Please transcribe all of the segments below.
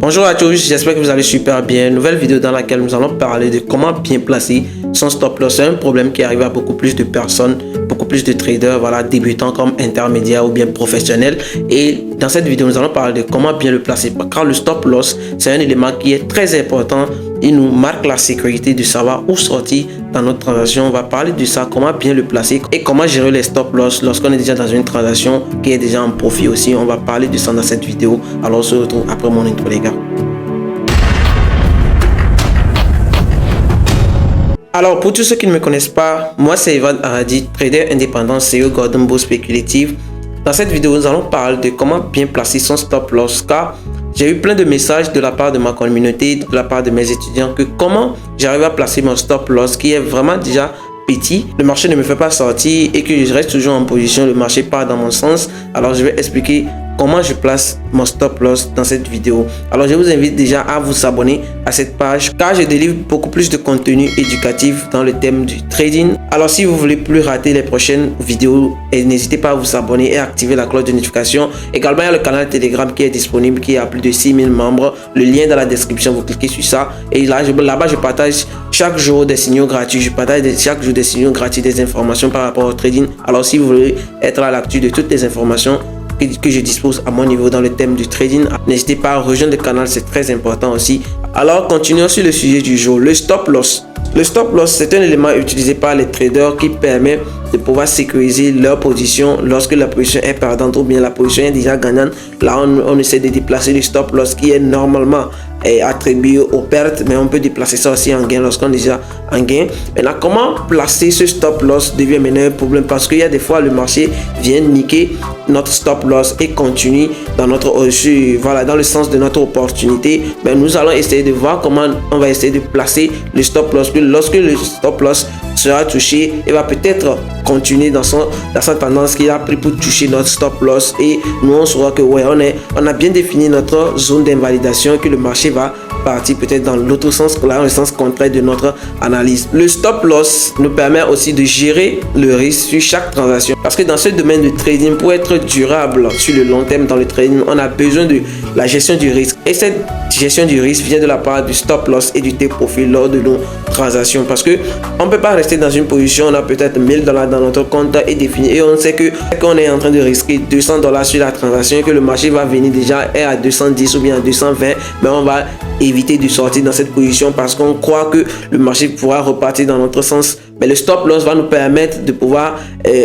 Bonjour à tous, j'espère que vous allez super bien. Nouvelle vidéo dans laquelle nous allons parler de comment bien placer son stop loss. C'est un problème qui arrive à beaucoup plus de personnes, beaucoup plus de traders, voilà, débutants comme intermédiaires ou bien professionnels. Et dans cette vidéo, nous allons parler de comment bien le placer. Car le stop loss, c'est un élément qui est très important. Il nous marque la sécurité de savoir où sortir dans notre transaction. On va parler de ça, comment bien le placer et comment gérer les stop loss lorsqu'on est déjà dans une transaction qui est déjà en profit aussi. On va parler de ça dans cette vidéo. Alors on se retrouve après mon intro, les gars. Alors pour tous ceux qui ne me connaissent pas, moi c'est Evan Aradi, trader indépendant, CEO Golden Bull Speculative. Dans cette vidéo, nous allons parler de comment bien placer son stop loss, car j'ai eu plein de messages de la part de ma communauté, de la part de mes étudiants, que comment j'arrive à placer mon stop loss qui est vraiment déjà petit. Le marché ne me fait pas sortir et que je reste toujours en position, le marché part dans mon sens. Alors je vais expliquer comment je place mon stop loss dans cette vidéo. Alors je vous invite déjà à vous abonner à cette page car je délivre beaucoup plus de contenu éducatif dans le thème du trading. Alors si vous voulez plus rater les prochaines vidéos, n'hésitez pas à vous abonner et activer la cloche de notification. Également il y a le canal Telegram qui est disponible, qui a plus de 6000 membres. Le lien dans la description, vous cliquez sur ça et là-bas je partage chaque jour des signaux gratuits. Je partage chaque jour des signaux gratuits, des informations par rapport au trading. Alors si vous voulez être à l'actu de toutes les informations que je dispose à mon niveau dans le thème du trading, n'hésitez pas à rejoindre le canal, c'est très important aussi. Alors continuons sur le sujet du jour, le stop loss. Le stop loss, c'est un élément utilisé par les traders qui permet de pouvoir sécuriser leur position lorsque la position est perdante ou bien la position est déjà gagnante. Là, on essaie de déplacer le stop loss qui est normalement attribué aux pertes, mais on peut déplacer ça aussi en gain lorsqu'on est déjà en gain. Maintenant, comment placer ce stop loss devient maintenant un problème parce qu'il y a des fois le marché vient niquer notre stop loss et continue dans notre voilà, dans le sens de notre opportunité. Mais nous allons essayer de voir comment on va essayer de placer le stop loss. Lorsque le stop loss sera touché, il va peut-être continuer dans sa tendance qu'il a pris pour toucher notre stop loss et nous on saura que ouais, on a bien défini notre zone d'invalidation, que le marché va partir peut-être dans l'autre sens, là, dans le sens contraire de notre analyse. Le stop loss nous permet aussi de gérer le risque sur chaque transaction parce que dans ce domaine de trading, pour être durable sur le long terme dans le trading, on a besoin de la gestion du risque et cette gestion du risque vient de la part du stop loss et du take profit lors de nos transactions parce que on peut pas rester dans une position, on a peut-être 1000 $ dans notre compte et défini et on sait que qu'on est en train de risquer 200 $ sur la transaction et que le marché va venir déjà est à 210 ou bien à 220, mais on va éviter de sortir dans cette position parce qu'on croit que le marché pourra repartir dans notre sens. Mais le stop loss va nous permettre de pouvoir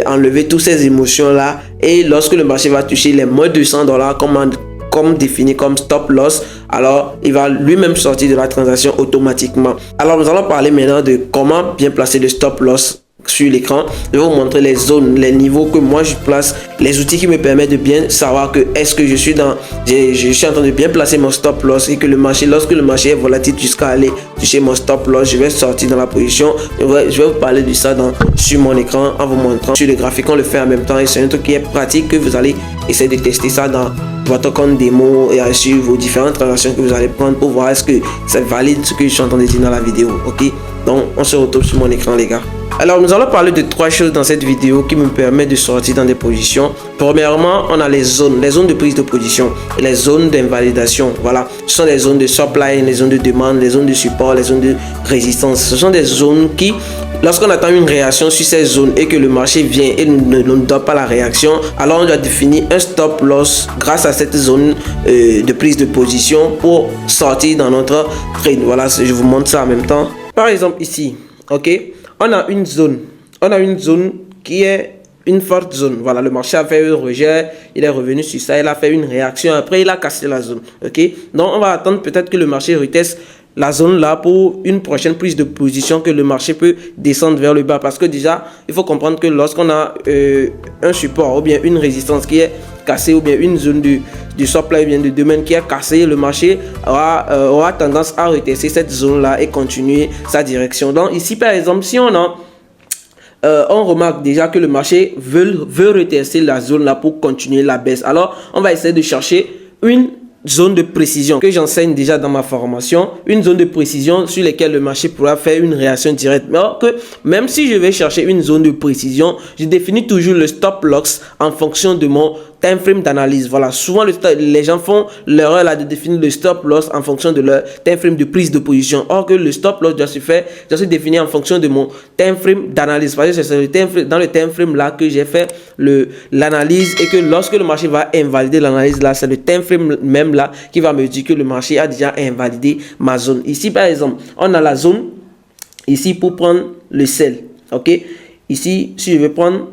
enlever toutes ces émotions là et lorsque le marché va toucher les moins de 200 $ comme défini comme stop loss, alors il va lui-même sortir de la transaction automatiquement. Alors nous allons parler maintenant de comment bien placer le stop loss sur l'écran. Je vais vous montrer les zones, les niveaux que moi je place, les outils qui me permettent de bien savoir que est-ce que je suis en train de bien placer mon stop loss et que le marché, lorsque le marché est volatile jusqu'à aller toucher mon stop loss, je vais sortir dans la position. Je vais vous parler de ça sur mon écran en vous montrant sur le graphique. On le fait en même temps et c'est un truc qui est pratique que vous allez essayer de tester ça dans votre compte démo et sur vos différentes transactions que vous allez prendre pour voir est-ce que c'est valide ce que je suis en train de dire dans la vidéo. Ok, donc on se retrouve sur mon écran, les gars. Alors nous allons parler de trois choses dans cette vidéo qui me permettent de sortir dans des positions. Premièrement, on a les zones de prise de position et les zones d'invalidation. Voilà, ce sont les zones de supply, les zones de demande, les zones de support, les zones de résistance. Ce sont des zones qui, lorsqu'on attend une réaction sur ces zones et que le marché vient et ne nous donne pas la réaction, alors on doit définir un stop loss grâce à cette zone de prise de position pour sortir dans notre trade. Voilà, je vous montre ça en même temps. Par exemple ici, ok, on a une zone qui est une forte zone. Voilà, le marché a fait un rejet, il est revenu sur ça, il a fait une réaction, après il a cassé la zone. Ok, donc on va attendre peut-être que le marché reteste la zone là pour une prochaine prise de position, que le marché peut descendre vers le bas parce que déjà il faut comprendre que lorsqu'on a un support ou bien une résistance qui est cassée ou bien une zone du supply ou bien de domaine qui est cassée, le marché aura tendance à retester cette zone là et continuer sa direction. Donc ici par exemple, si on remarque déjà que le marché veut retester la zone là pour continuer la baisse, alors on va essayer de chercher une zone de précision que j'enseigne déjà dans ma formation, une zone de précision sur laquelle le marché pourra faire une réaction directe. Mais alors que même si je vais chercher une zone de précision, je définis toujours le stop loss en fonction de mon time frame d'analyse. Voilà, souvent les gens font l'erreur là de définir le stop loss en fonction de leur time frame de prise de position. Or que le stop loss doit se définir en fonction de mon time frame d'analyse. Parce que c'est dans le time frame là que j'ai fait l'analyse, et que lorsque le marché va invalider l'analyse là, c'est le time frame même là qui va me dire que le marché a déjà invalidé ma zone. Ici par exemple, on a la zone ici pour prendre le sell. Ok, ici si je vais prendre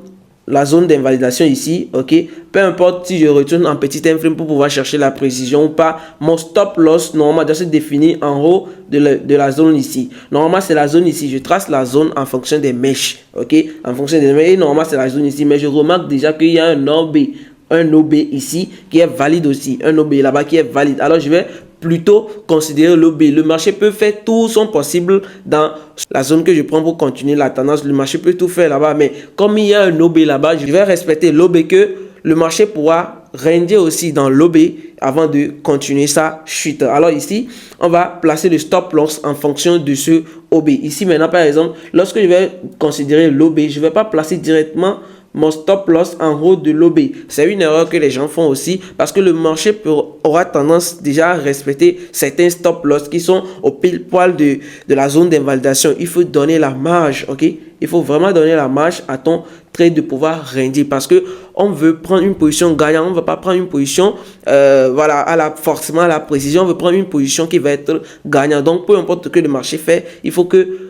la zone d'invalidation ici, ok, peu importe si je retourne en petit time frame pour pouvoir chercher la précision ou pas, mon stop loss normalement doit se définir en haut de la zone ici. Normalement c'est la zone ici, je trace la zone en fonction des mèches, ok, en fonction des mèches, et normalement c'est la zone ici, mais je remarque déjà qu'il y a un OB ici qui est valide aussi, un OB là-bas qui est valide. Alors je vais plutôt considérer l'OB. Le marché peut faire tout son possible dans la zone que je prends pour continuer la tendance. Le marché peut tout faire là-bas, mais comme il y a un OB là-bas, je vais respecter l'OB, que le marché pourra render aussi dans l'OB avant de continuer sa chute. Alors ici, on va placer le stop loss en fonction de ce OB. Ici maintenant, par exemple, lorsque je vais considérer l'OB, je ne vais pas placer directement mon stop loss en haut de l'OB. C'est une erreur que les gens font aussi, parce que le marché aura tendance déjà à respecter certains stop loss qui sont au pile poil de la zone d'invalidation. Il faut donner la marge, ok? Il faut vraiment donner la marge à ton trade de pouvoir render, parce que on veut prendre une position gagnante. On ne va pas prendre une position voilà, forcément à la précision. On veut prendre une position qui va être gagnante. Donc peu importe ce que le marché fait, il faut que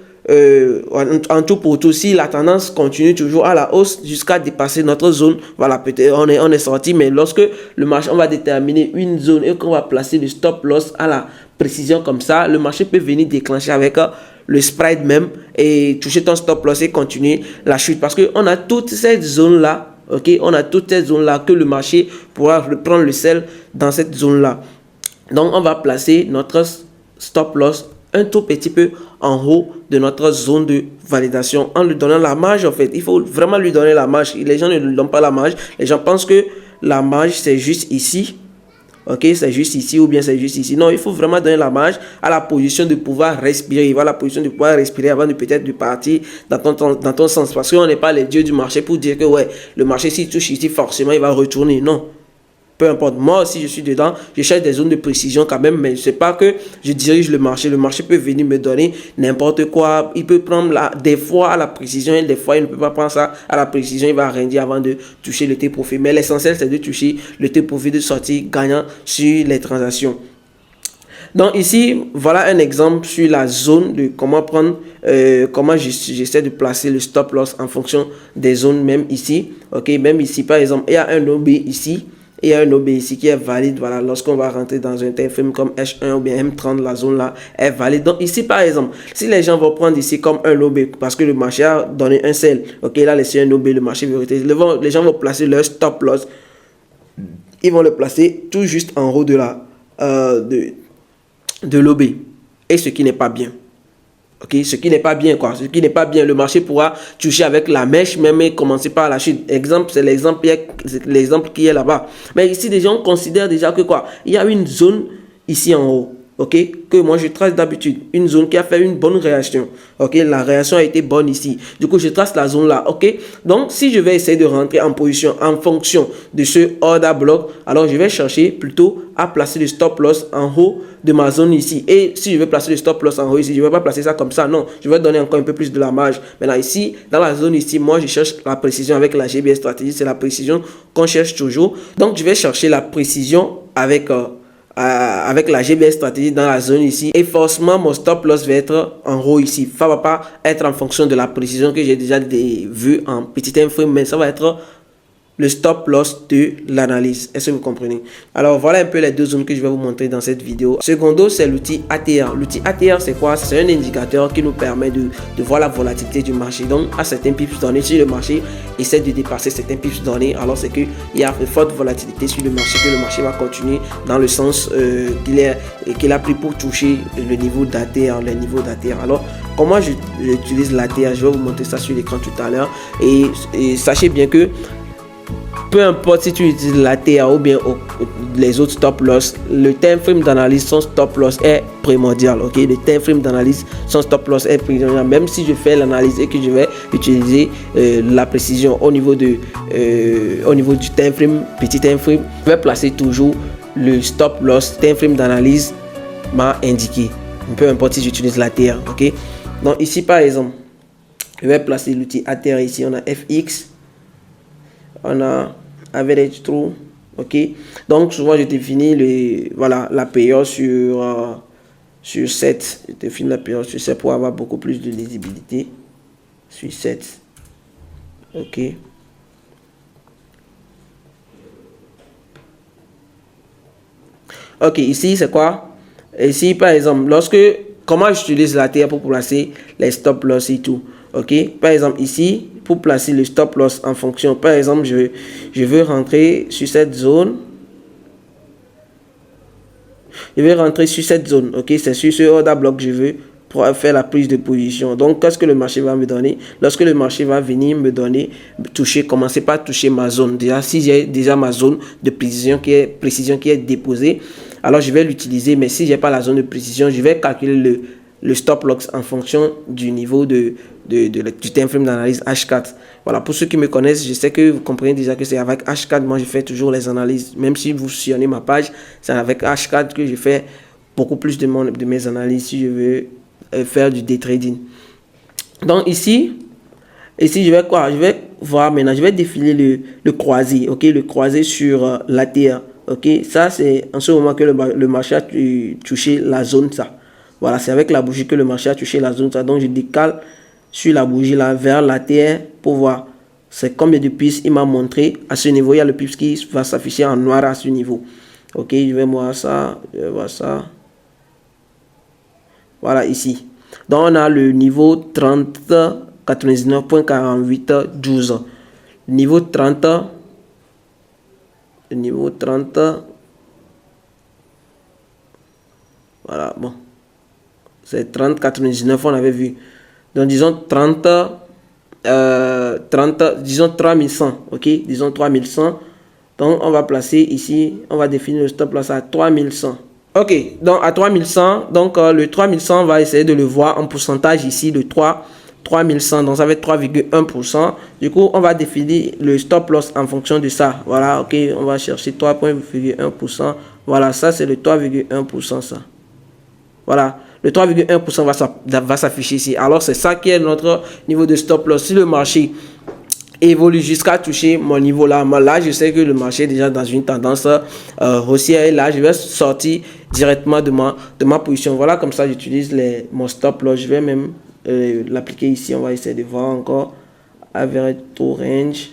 en tout pour tout, si la tendance continue toujours à la hausse jusqu'à dépasser notre zone, voilà, peut-être on est sorti, mais lorsque le marché, on va déterminer une zone et qu'on va placer le stop loss à la précision comme ça, le marché peut venir déclencher avec le spread même et toucher ton stop loss et continuer la chute, parce que on a toute cette zone là, ok, on a toute cette zone là que le marché pourra reprendre le sell dans cette zone là. Donc on va placer notre stop loss un tout petit peu en haut de notre zone de validation, en lui donnant la marge. En fait, il faut vraiment lui donner la marge. Les gens ne lui donnent pas la marge. Les gens pensent que la marge c'est juste ici, ok, c'est juste ici ou bien c'est juste ici. Non, il faut vraiment donner la marge à la position de pouvoir respirer. Voilà, la position de pouvoir respirer avant de peut-être de partir dans ton sens, parce qu'on n'est pas les dieux du marché pour dire que ouais, le marché s'il touche ici forcément il va retourner. Non. Peu importe, moi aussi je suis dedans, je cherche des zones de précision quand même, mais je ne sais pas que je dirige le marché. Le marché peut venir me donner n'importe quoi. Il peut prendre des fois à la précision et des fois il ne peut pas prendre ça à la précision. Il va render avant de toucher le T-profit. Mais l'essentiel c'est de toucher le T-profit, de sortir gagnant sur les transactions. Donc ici, voilà un exemple sur la zone de comment prendre, comment j'essaie de placer le stop loss en fonction des zones, même ici. Ok, même ici par exemple, il y a un OB ici. Et il y a un OB ici qui est valide. Voilà, lorsqu'on va rentrer dans un time frame comme H1 ou bien M30, la zone là est valide. Donc ici par exemple, si les gens vont prendre ici comme un OB parce que le marché a donné un sell, ok, là laissez un OB, le marché vérité, les gens vont placer leur stop loss, ils vont le placer tout juste en haut de l'OB, et ce qui n'est pas bien. Ok, ce qui n'est pas bien, quoi. Ce qui n'est pas bien, le marché pourra toucher avec la mèche même et commencer par la chute. Exemple, c'est l'exemple qui est là-bas. Mais ici, déjà, on considère déjà que quoi, il y a une zone ici en haut. Ok, que moi je trace d'habitude, une zone qui a fait une bonne réaction. Ok, la réaction a été bonne ici. Du coup, je trace la zone là. Ok, donc si je vais essayer de rentrer en position en fonction de ce order block, alors je vais chercher plutôt à placer le stop loss en haut de ma zone ici. Et si je vais placer le stop loss en haut ici, je ne vais pas placer ça comme ça. Non, je vais donner encore un peu plus de la marge. Maintenant ici, dans la zone ici, moi je cherche la précision avec la GBS stratégie. C'est la précision qu'on cherche toujours. Donc je vais chercher la précision avec la GBS stratégie dans la zone ici, et forcément mon stop loss va être en haut ici. Ça va pas être en fonction de la précision que j'ai déjà vu en petit time frame, mais ça va être le stop loss de l'analyse. Est-ce que vous comprenez? Alors voilà un peu les deux zones que je vais vous montrer dans cette vidéo. Secondo, c'est l'outil ATR. L'outil ATR, c'est quoi? C'est un indicateur qui nous permet de voir la volatilité du marché. Donc à certains pips donnés, si le marché essaie de dépasser certains pips donnés, alors c'est qu'il y a une forte volatilité sur le marché, que le marché va continuer dans le sens qu'il a pris pour toucher le niveau d'ATR, les niveaux d'ATR. Alors comment j'utilise l'ATR? Je vais vous montrer ça sur l'écran tout à l'heure, et sachez bien que peu importe si tu utilises la TA ou bien les autres stop loss, le time frame d'analyse, son stop loss est primordial. Ok, le time frame d'analyse, son stop loss est primordial. Même si je fais l'analyse et que je vais utiliser la précision au niveau du time frame, petit time frame, je vais placer toujours le stop loss time frame d'analyse m'a indiqué. Peu importe si j'utilise la TA. Ok, donc ici par exemple, je vais placer l'outil ATR. Ici on a FX, on a average true. Ok, donc souvent je définis la période sur 7. Je définis la période sur 7 pour avoir beaucoup plus de lisibilité sur 7. Ok, ok, ici c'est quoi? Ici par exemple, comment j'utilise la TA pour placer les stop loss et tout. Ok, par exemple ici pour placer le stop loss en fonction, par exemple je veux rentrer sur cette zone, ok, c'est sur ce order block que je veux pour faire la prise de position. Donc qu'est-ce que le marché va me donner? Lorsque le marché va venir me donner, commencer par toucher ma zone, déjà si j'ai déjà ma zone de précision qui est déposée, alors je vais l'utiliser. Mais si j'ai pas la zone de précision, je vais calculer le stop loss en fonction du niveau du time frame d'analyse H4. Voilà, pour ceux qui me connaissent, je sais que vous comprenez déjà que c'est avec H4, moi je fais toujours les analyses. Même si vous sillonnez ma page, c'est avec H4 que je fais beaucoup plus de mes analyses si je veux faire du day trading. Donc ici je vais quoi? Je vais voir maintenant, je vais défiler le croisé, ok, le croisé sur l'ATR. Ok, ça c'est en ce moment que le marché a touché la zone ça. Voilà, c'est avec la bougie que le marché a touché la zone ça. Donc je décale sur la bougie là vers l'ATR pour voir c'est combien de pips il m'a montré. À ce niveau, il y a le pips qui va s'afficher en noir à ce niveau. Ok, je vais voir ça, voilà ici. Donc on a le niveau 30 99.48 12. Niveau 30. Le niveau 30. Voilà, bon. C'est 30,99, on avait vu. Donc disons 30, disons 3100, ok, disons 3100. Donc on va placer ici, on va définir le stop loss à 3100. Ok, donc à 3100, donc le 3100, on va essayer de le voir en pourcentage ici de 3100, donc ça va être 3,1%. Du coup, on va définir le stop loss en fonction de ça. Voilà, ok, on va chercher 3,1%. Voilà, ça c'est le 3,1%, ça. Voilà, le 3,1% va s'afficher ici. Alors, c'est ça qui est notre niveau de stop loss. Si le marché évolue jusqu'à toucher mon niveau là, je sais que le marché est déjà dans une tendance haussière. Et là, je vais sortir directement de ma position. Voilà, comme ça, j'utilise mon stop loss. Je vais même l'appliquer ici. On va essayer de voir encore. Average to range.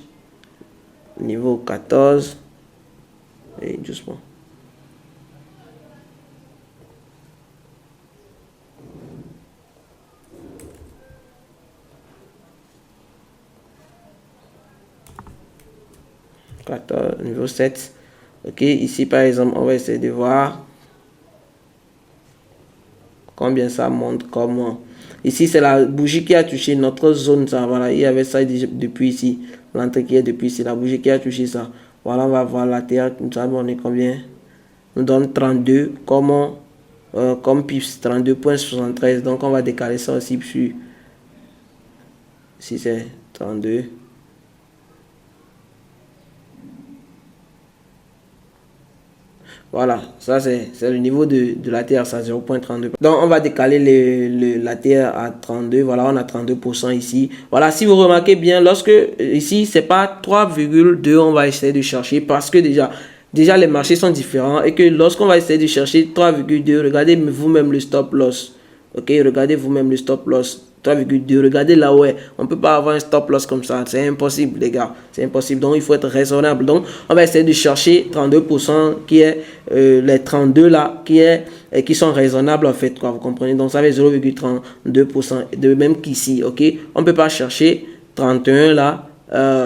Niveau 14. Et doucement. Niveau 7. Ok, ici par exemple, on va essayer de voir combien ça monte, comment. Ici, c'est la bougie qui a touché notre zone. Ça, voilà, il y avait ça depuis ici. L'entrée qui est depuis ici, la bougie qui a touché ça. Voilà, on va voir la terre. Nous savons on est combien. Nous donne 32 comme pips, 32,73. Donc, on va décaler ça aussi sur. Si c'est 32. Voilà, ça c'est le niveau de la terre, ça 0,32. Donc on va décaler la terre à 32. Voilà, on a 32% ici. Voilà, si vous remarquez bien, lorsque ici c'est pas 3,2, on va essayer de chercher parce que déjà les marchés sont différents et que lorsqu'on va essayer de chercher 3,2, regardez vous-même le stop loss. Ok, regardez vous-même le stop loss. 3,2, regardez là où est. On ne peut pas avoir un stop loss comme ça. C'est impossible, les gars. C'est impossible. Donc, il faut être raisonnable. Donc, on va essayer de chercher 32% qui est les 32 là, qui sont raisonnables en fait. Quoi, vous comprenez? Donc, ça fait 0,32%. De même qu'ici, ok? On ne peut pas chercher 31 là.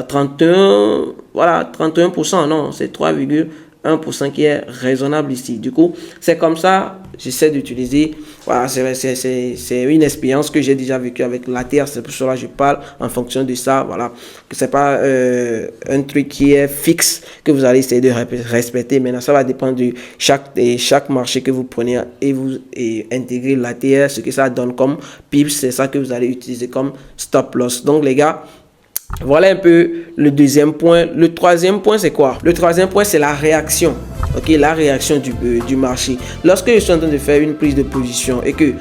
31, voilà, 31%. Non, c'est 3,1% qui est raisonnable ici. Du coup, c'est comme ça. J'essaie d'utiliser Voilà, c'est une expérience que j'ai déjà vécue avec l'ATR, c'est pour cela que je parle en fonction de ça, voilà. Que c'est pas un truc qui est fixe, que vous allez essayer de respecter. Maintenant, ça va dépendre de chaque marché que vous prenez et intégrer l'ATR, ce que ça donne comme pips, c'est ça que vous allez utiliser comme stop loss. Donc les gars, voilà un peu le deuxième point. Le troisième point, c'est quoi? Le troisième point, c'est la réaction. Ok, la réaction du marché. Lorsque je suis en train de faire une prise de position et que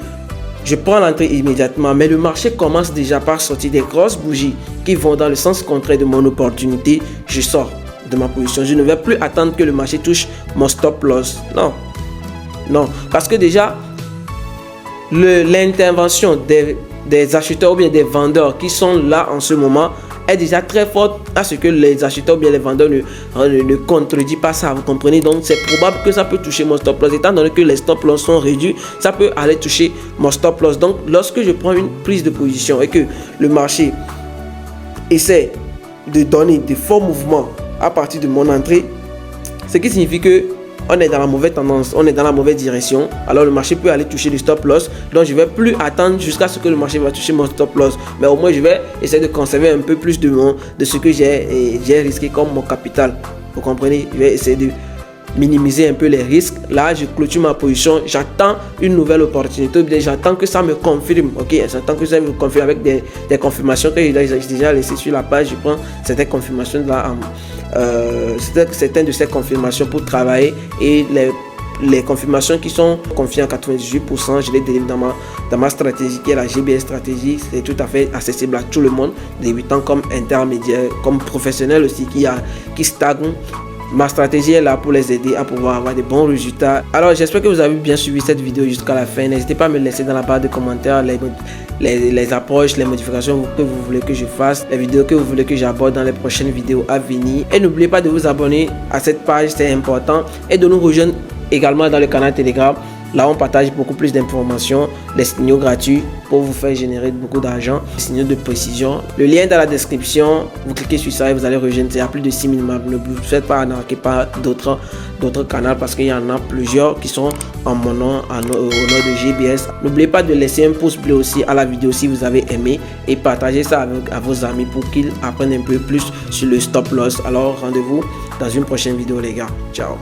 je prends l'entrée immédiatement, mais le marché commence déjà par sortir des grosses bougies qui vont dans le sens contraire de mon opportunité, je sors de ma position. Je ne vais plus attendre que le marché touche mon stop loss. Non. Non. Parce que déjà, l'intervention des acheteurs ou bien des vendeurs qui sont là en ce moment est déjà très forte à ce que les acheteurs ou bien les vendeurs ne contredisent pas ça, vous comprenez? Donc c'est probable que ça peut toucher mon stop loss. Étant donné que les stop loss sont réduits, ça peut aller toucher mon stop loss. Donc lorsque je prends une prise de position et que le marché essaie de donner des forts mouvements à partir de mon entrée, ce qui signifie que on est dans la mauvaise tendance, on est dans la mauvaise direction, alors le marché peut aller toucher le stop loss. Donc je ne vais plus attendre jusqu'à ce que le marché va toucher mon stop loss, mais au moins je vais essayer de conserver un peu plus de ce que j'ai risqué comme mon capital. Vous comprenez? Je vais essayer de minimiser un peu les risques. Là, je clôture ma position, j'attends une nouvelle opportunité, j'attends que ça me confirme. Ok, j'attends que ça me confirme avec des confirmations que j'ai déjà laissées sur la page. Je prends certaines confirmations là, certaines de ces confirmations pour travailler, et les confirmations qui sont confiées à 98%, je les délivre dans ma stratégie qui est la GBS stratégie. C'est tout à fait accessible à tout le monde, débutant comme intermédiaire, comme professionnel aussi qui stagne. Ma stratégie est là pour les aider à pouvoir avoir de bons résultats. Alors j'espère que vous avez bien suivi cette vidéo jusqu'à la fin. N'hésitez pas à me laisser dans la barre de commentaires les approches, les modifications que vous voulez que je fasse, les vidéos que vous voulez que j'aborde dans les prochaines vidéos à venir. Et n'oubliez pas de vous abonner à cette page, c'est important. Et de nous rejoindre également dans le canal Telegram. Là, on partage beaucoup plus d'informations, les signaux gratuits pour vous faire générer beaucoup d'argent, les signaux de précision. Le lien est dans la description. Vous cliquez sur ça et vous allez rejoindre. Il y a plus de 6000 membres. Ne vous faites pas arnaquer par d'autres canaux parce qu'il y en a plusieurs qui sont en mon nom, au nom de GBS. N'oubliez pas de laisser un pouce bleu aussi à la vidéo si vous avez aimé et partagez ça à vos amis pour qu'ils apprennent un peu plus sur le stop loss. Alors, rendez-vous dans une prochaine vidéo, les gars. Ciao.